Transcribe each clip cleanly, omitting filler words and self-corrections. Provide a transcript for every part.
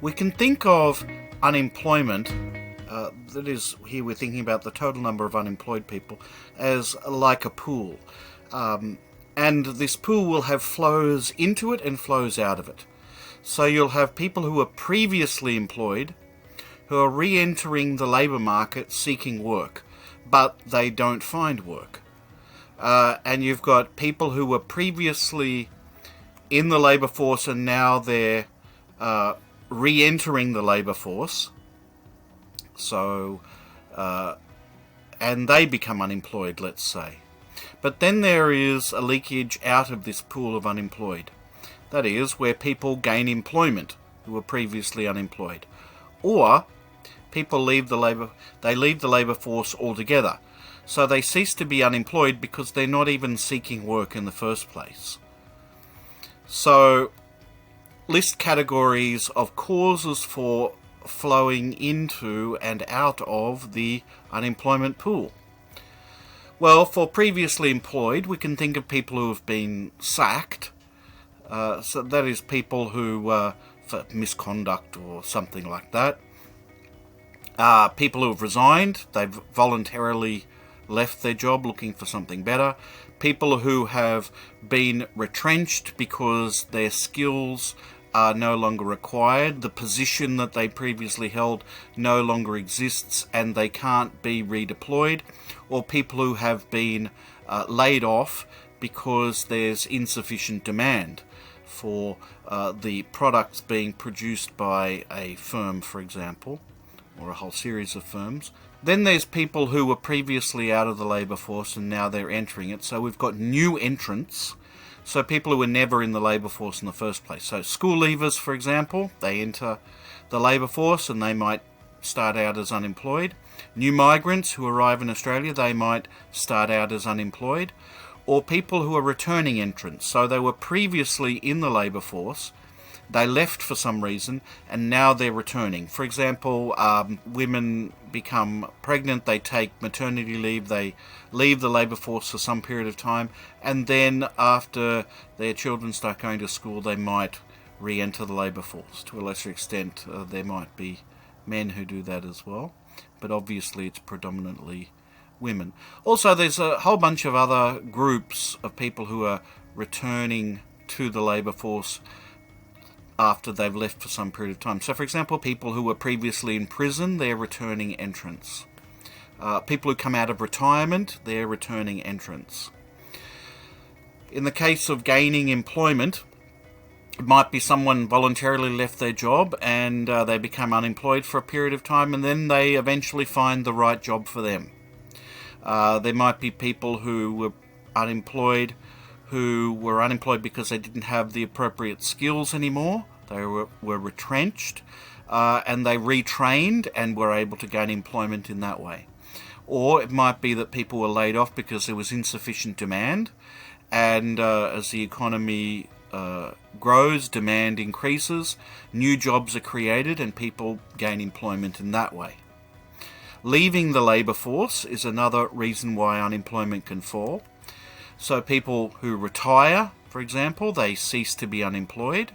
We can think of unemployment, that is, here we're thinking about the total number of unemployed people, as like a pool. And this pool will have flows into it and flows out of it. So you'll have people who are previously employed who are re-entering the labour market seeking work, but they don't find work. And you've got people who were previously in the labour force and now they're re-entering the labour force. So, and they become unemployed, let's say. But then there is a leakage out of this pool of unemployed. That is, where people gain employment who were previously unemployed. Or people leave the labour force altogether. So they cease to be unemployed because they're not even seeking work in the first place. So list categories of causes for flowing into and out of the unemployment pool. Well, for previously employed, we can think of people who have been sacked. So that is people who, for misconduct or something like that. People who have resigned, they've voluntarily left their job looking for something better. People who have been retrenched because their skills are no longer required. The position that they previously held no longer exists and they can't be redeployed. Or people who have been laid off because there's insufficient demand for the products being produced by a firm, for example, or a whole series of firms. Then there's people who were previously out of the labour force and now they're entering it. So we've got new entrants. So people who were never in the labour force in the first place. So school leavers, for example, they enter the labour force and they might start out as unemployed. New migrants who arrive in Australia, they might start out as unemployed. Or people who are returning entrants. So they were previously in the labour force, they left for some reason, and now they're returning. For example, women become pregnant, they take maternity leave, they leave the labour force for some period of time, and then after their children start going to school, they might re-enter the labour force. To a lesser extent, there might be men who do that as well, but obviously it's predominantly women. Also, there's a whole bunch of other groups of people who are returning to the labour force after they've left for some period of time. So, for example, people who were previously in prison, they're returning entrants. People who come out of retirement, they're returning entrants. In the case of gaining employment, it might be someone voluntarily left their job and they become unemployed for a period of time and then they eventually find the right job for them. There might be people who were unemployed because they didn't have the appropriate skills anymore. They were retrenched and they retrained and were able to gain employment in that way. Or it might be that people were laid off because there was insufficient demand, and as the economy grows, demand increases, new jobs are created and people gain employment in that way. Leaving the labour force is another reason why unemployment can fall. So people who retire, for example, they cease to be unemployed.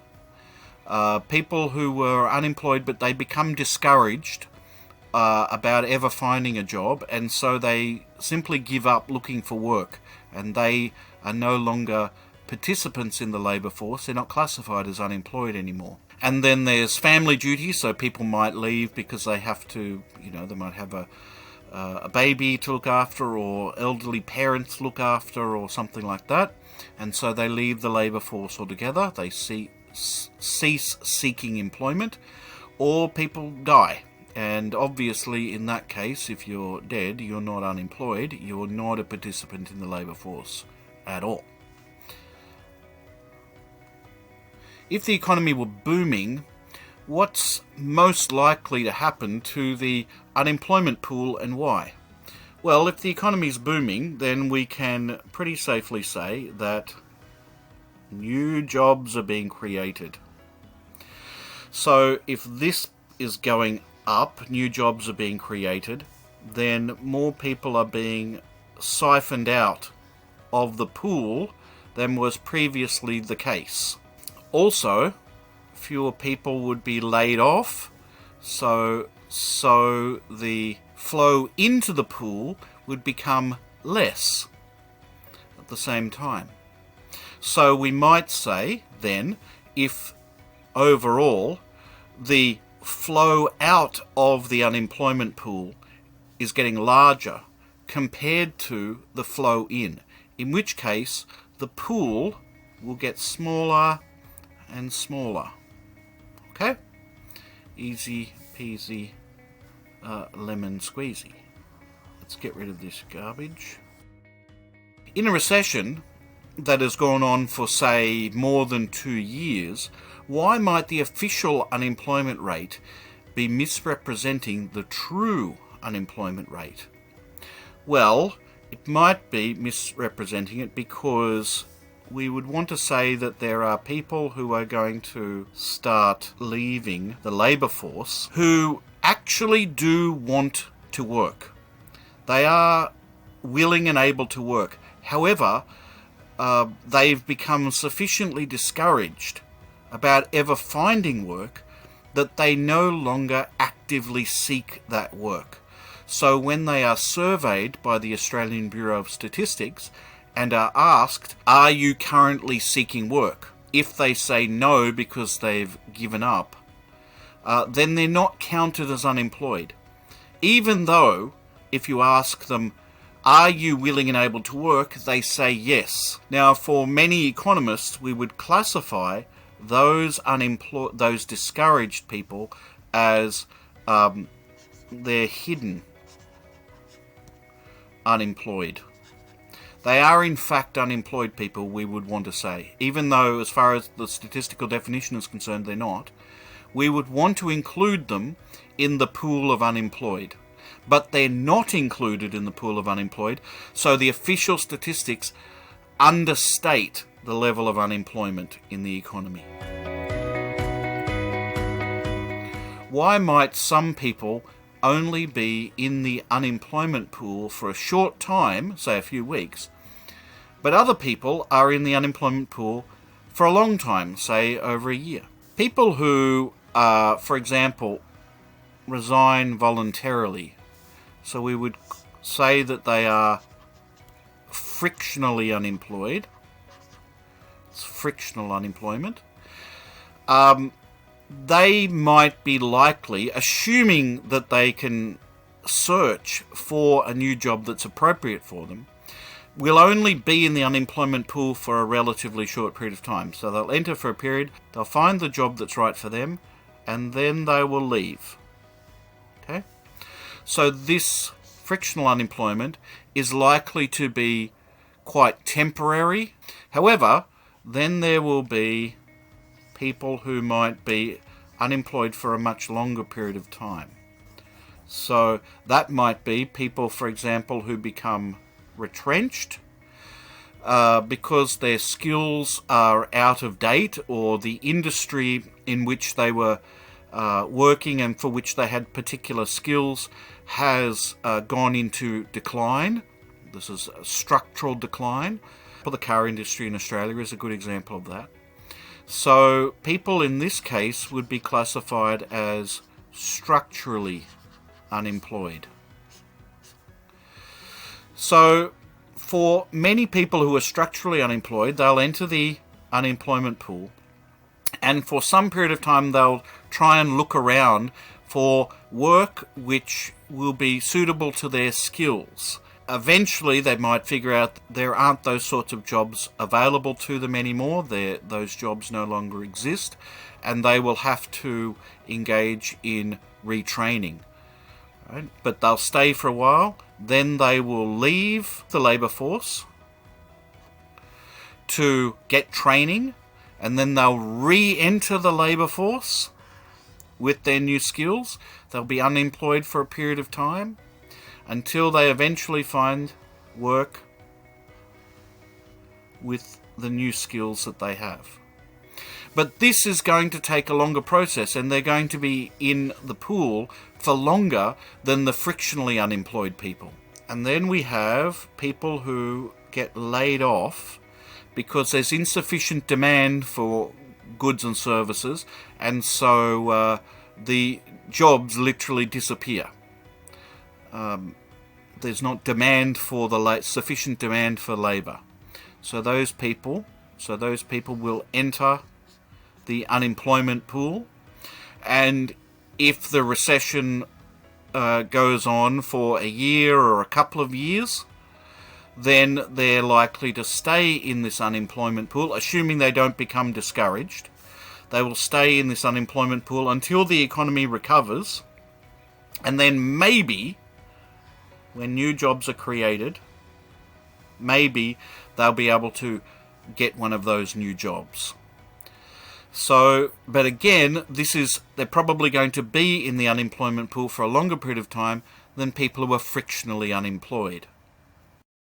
People who were unemployed but they become discouraged about ever finding a job, and so they simply give up looking for work and they are no longer participants in the labour force. They're not classified as unemployed anymore. And then there's family duties, so people might leave because they have to, they might have a baby to look after or elderly parents to look after or something like that, and so they leave the labour force altogether. They cease seeking employment, or people die, and obviously in that case, if you're dead, you're not unemployed, you're not a participant in the labour force at all. If the economy were booming, what's most likely to happen to the unemployment pool and why? Well, if the economy is booming, then we can pretty safely say that new jobs are being created. So if this is going up, new jobs are being created, then more people are being siphoned out of the pool than was previously the case. Also, fewer people would be laid off, so the flow into the pool would become less at the same time. So we might say then, if overall the flow out of the unemployment pool is getting larger compared to the flow in which case the pool will get smaller and smaller. Okay? Easy peasy lemon squeezy. Let's get rid of this garbage. In a recession that has gone on for, say, more than 2 years, why might the official unemployment rate be misrepresenting the true unemployment rate? Well, it might be misrepresenting it because we would want to say that there are people who are going to start leaving the labour force who actually do want to work. They are willing and able to work. However, they've become sufficiently discouraged about ever finding work that they no longer actively seek that work. So when they are surveyed by the Australian Bureau of Statistics and are asked, are you currently seeking work? If they say no because they've given up, then they're not counted as unemployed. Even though, if you ask them, are you willing and able to work, they say yes. Now, for many economists, we would classify those discouraged people as they're hidden unemployed. They are in fact unemployed people, we would want to say. Even though, as far as the statistical definition is concerned, they're not. We would want to include them in the pool of unemployed. But they're not included in the pool of unemployed, so the official statistics understate the level of unemployment in the economy. Why might some people only be in the unemployment pool for a short time, say a few weeks, but other people are in the unemployment pool for a long time, say over a year? People who, for example, resign voluntarily, so we would say that they are frictionally unemployed. It's frictional unemployment. They might be likely, assuming that they can search for a new job that's appropriate for them, will only be in the unemployment pool for a relatively short period of time. So they'll enter for a period, they'll find the job that's right for them, and then they will leave. Okay? So this frictional unemployment is likely to be quite temporary. However, then there will be people who might be unemployed for a much longer period of time. So that might be people, for example, who become retrenched because their skills are out of date, or the industry in which they were working and for which they had particular skills has gone into decline. This is a structural decline. The car industry in Australia is a good example of that. So people in this case would be classified as structurally unemployed. So for many people who are structurally unemployed, they'll enter the unemployment pool, and for some period of time they'll try and look around for work which will be suitable to their skills. Eventually they might figure out there aren't those sorts of jobs available to them anymore. Those jobs no longer exist, and they will have to engage in retraining. Right? But they'll stay for a while, then they will leave the labour force to get training, and then they'll re-enter the labour force with their new skills. They'll be unemployed for a period of time until they eventually find work with the new skills that they have. But this is going to take a longer process, and they're going to be in the pool for longer than the frictionally unemployed people. And then we have people who get laid off because there's insufficient demand for goods and services, and so the jobs literally disappear. There's not demand for sufficient demand for labour, so those people will enter the unemployment pool, and if the recession goes on for a year or a couple of years, then they're likely to stay in this unemployment pool, assuming they don't become discouraged. They will stay in this unemployment pool until the economy recovers, and then maybe, when new jobs are created, maybe they'll be able to get one of those new jobs. So, but again, they're probably going to be in the unemployment pool for a longer period of time than people who are frictionally unemployed.